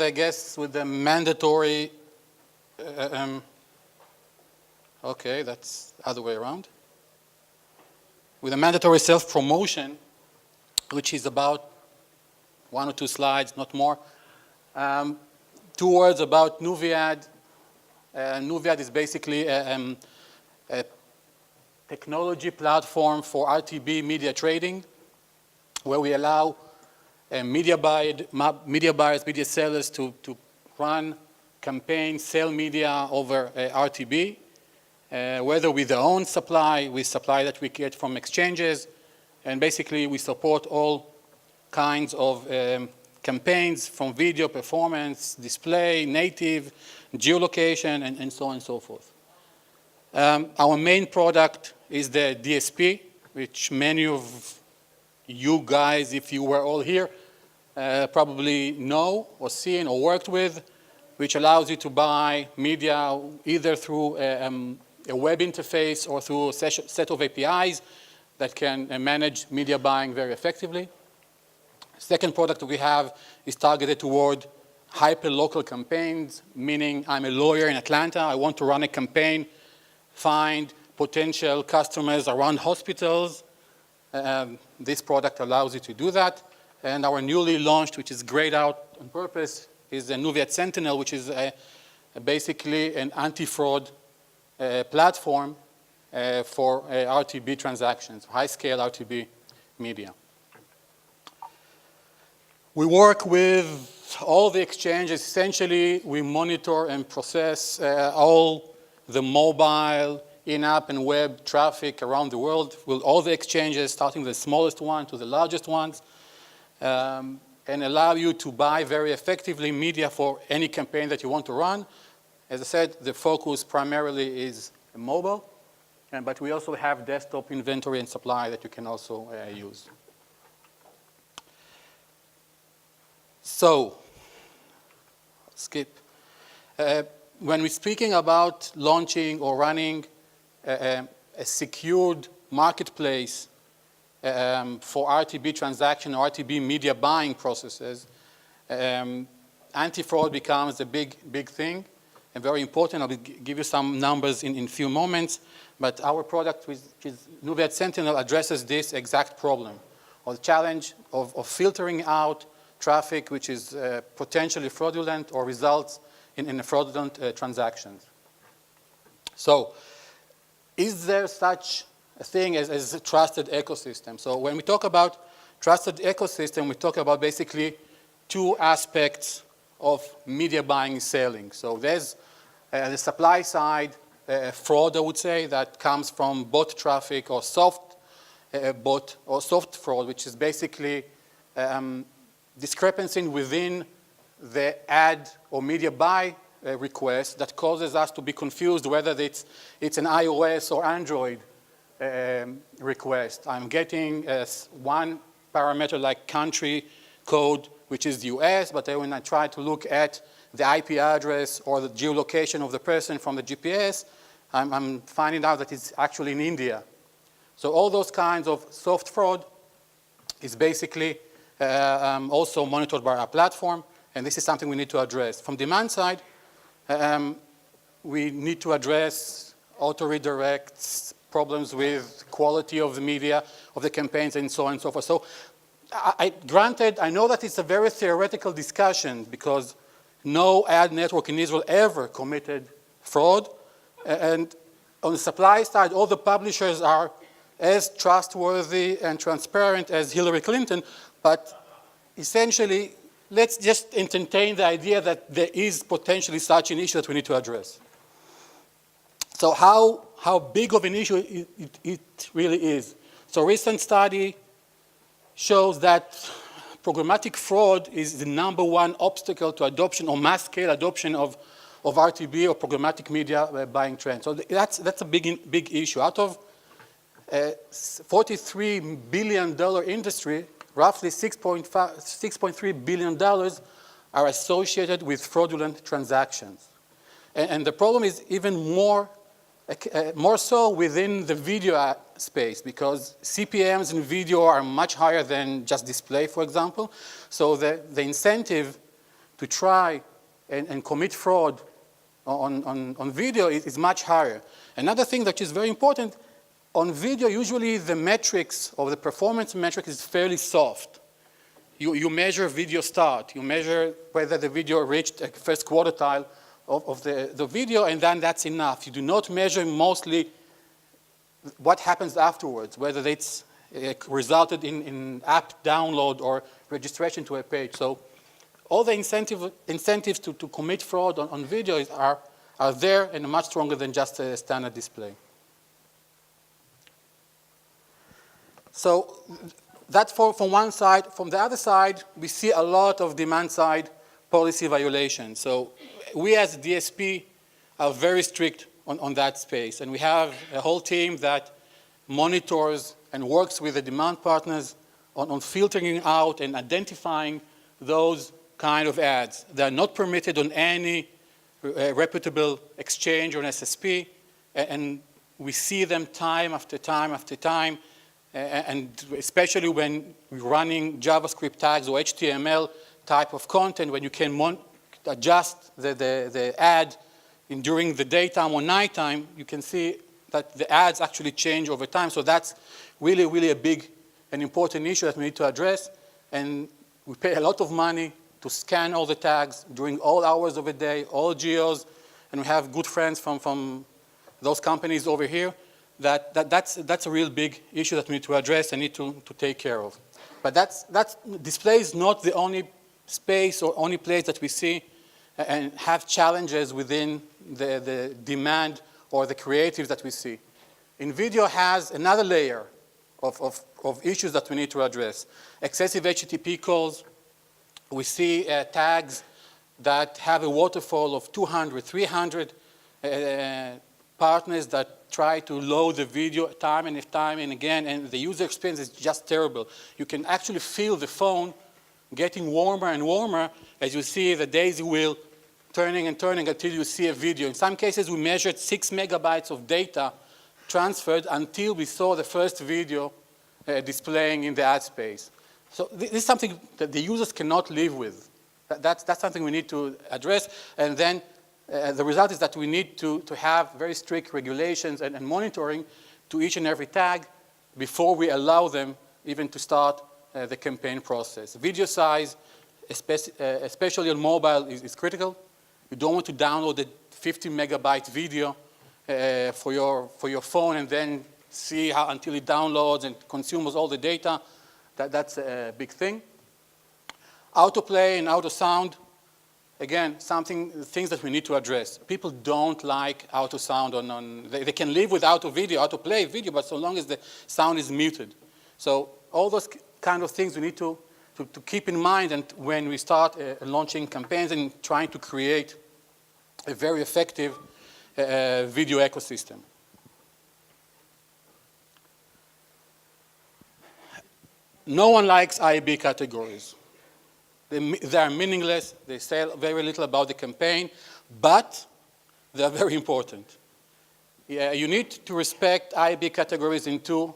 I guess, with the mandatory, okay, that's the other way around. With a mandatory self-promotion, which is about 1 or 2 slides, not more. 2 words about Nuviad. Nuviad is basically a technology platform for RTB media trading, where we allow media buyers, media sellers to run campaigns, sell media over RTB, whether with their own supply, with supply that we get from exchanges, and basically we support all kinds of campaigns from video, performance, display, native, geolocation, and so on and so forth. Our main product is the DSP, which many of you guys, if you were all here, probably know or seen or worked with, which allows you to buy media either through a web interface or through a set of APIs that can manage media buying very effectively. Second product that we have is targeted toward hyper-local campaigns, meaning I'm a lawyer in Atlanta, I want to run a campaign, find potential customers around hospitals. This product allows you to do that. And our newly launched, which is grayed out on purpose, is the Nuviad Sentinel, which is basically an anti-fraud platform for RTB transactions, high-scale RTB media. We work with all the exchanges. Essentially, we monitor and process all the mobile, in-app, and web traffic around the world with all the exchanges, starting with the smallest one to the largest ones, and allow you to buy very effectively media for any campaign that you want to run. As I said, the focus primarily is mobile, but we also have desktop inventory and supply that you can also use. So, skip. When we're speaking about launching or running a secured marketplace for RTB transaction or RTB media buying processes, anti-fraud becomes a big thing and very important. I'll give you some numbers in a few moments, but our product, which is Nuviad Sentinel, addresses this exact problem, or the challenge of filtering out traffic which is potentially fraudulent or results in fraudulent transactions. So, is there such a thing as a trusted ecosystem? So when we talk about trusted ecosystem, we talk about basically 2 aspects of media buying and selling. So there's the supply side fraud, I would say, that comes from bot traffic or soft bot or soft fraud, which is basically discrepancy within the ad or media buy request that causes us to be confused whether it's an iOS or Android request. I'm getting one parameter like country code, which is the US, but then when I try to look at the IP address or the geolocation of the person from the GPS, I'm finding out that it's actually in India. So all those kinds of soft fraud is basically also monitored by our platform, and this is something we need to address. From demand side, we need to address auto-redirects, problems with quality of the media, of the campaigns, and so on and so forth. So granted, I know that it's a very theoretical discussion because no ad network in Israel ever committed fraud. And on the supply side, all the publishers are as trustworthy and transparent as Hillary Clinton, but essentially, let's just entertain the idea that there is potentially such an issue that we need to address. So how big of an issue it really is. So a recent study shows that programmatic fraud is the #1 obstacle to adoption or mass-scale adoption of RTB or programmatic media buying trend. So that's a big issue. Out of $43 billion industry, roughly $6.3 billion are associated with fraudulent transactions. And the problem is even more so within the video space, because CPMs in video are much higher than just display, for example. So the incentive to try and commit fraud on video is much higher. Another thing that is very important, on video, usually the metrics or the performance metric is fairly soft. You measure video start, you measure whether the video reached a first quartile of the video, and then that's enough. You do not measure mostly what happens afterwards, whether it's resulted in app download or registration to a page. So all the incentives to commit fraud on video are there and much stronger than just a standard display. So that's from one side. From the other side, we see a lot of demand-side policy violations. So we as DSP are very strict on that space. And we have a whole team that monitors and works with the demand partners on filtering out and identifying those kind of ads. They are not permitted on any reputable exchange or an SSP. And we see them time after time after time. And especially when we're running JavaScript tags or HTML type of content, when you can adjust the ad during the daytime or nighttime, you can see that the ads actually change over time. So that's really, really a big and important issue that we need to address. And we pay a lot of money to scan all the tags during all hours of the day, all geos, and we have good friends from those companies over here. That's a real big issue that we need to address and need to take care of. But display is not the only space or only place that we see and have challenges within the demand or the creatives that we see. In video has another layer of issues that we need to address. Excessive HTTP calls. We see tags that have a waterfall of 200, 300 partners that try to load the video time and again, and the user experience is just terrible. You can actually feel the phone getting warmer and warmer as you see the daisy wheel turning and turning until you see a video. In some cases, we measured 6 megabytes of data transferred until we saw the first video displaying in the ad space. So this is something that the users cannot live with. That's something we need to address. And then the result is that we need to have very strict regulations and monitoring to each and every tag before we allow them even to start the campaign process. Video size, especially on mobile, is critical. You don't want to download a 50 megabyte video for your phone and then see how until it downloads and consumes all the data. That's a big thing. Autoplay and auto sound, again, things that we need to address. People don't like auto sound they can live with auto play video, but so long as the sound is muted. So all those kind of things we need to keep in mind and when we start launching campaigns and trying to create a very effective video ecosystem. No one likes IAB categories. They are meaningless. They say very little about the campaign, but they are very important. You need to respect IAB categories in two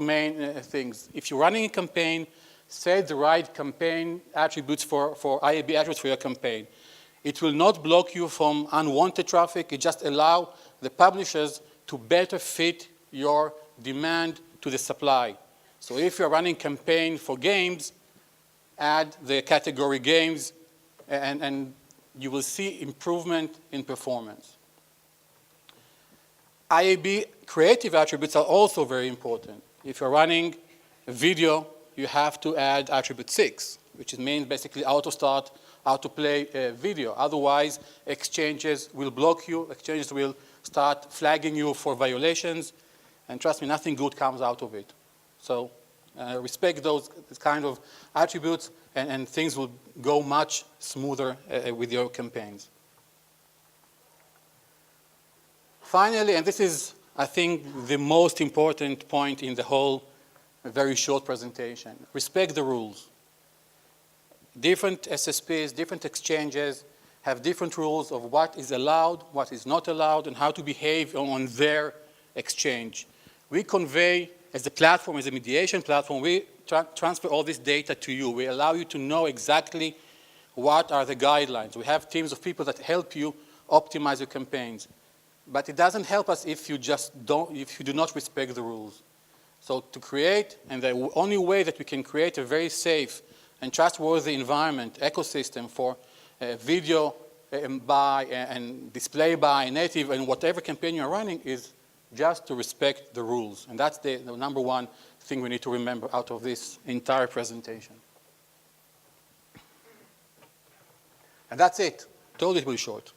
main things. If you're running a campaign, set the right campaign attributes for IAB attributes for your campaign. It will not block you from unwanted traffic. It just allows the publishers to better fit your demand to the supply. So if you're running a campaign for games, add the category games, and you will see improvement in performance. IAB creative attributes are also very important. If you're running a video, you have to add attribute 6, which means basically auto start, auto play video. Otherwise, exchanges will block you. Exchanges will start flagging you for violations. And trust me, nothing good comes out of it. So respect those kind of attributes, and things will go much smoother with your campaigns. Finally, and this is, I think, the most important point in the whole very short presentation, respect the rules. Different SSPs, different exchanges have different rules of what is allowed, what is not allowed, and how to behave on their exchange. We convey, as a platform, as a mediation platform, we transfer all this data to you. We allow you to know exactly what are the guidelines. We have teams of people that help you optimize your campaigns. But it doesn't help us if you do not respect the rules. So to create, and the only way that we can create a very safe and trustworthy environment, ecosystem for video buy and display buy, native, and whatever campaign you're running is just to respect the rules. And that's the number one thing we need to remember out of this entire presentation. And that's it. Totally short.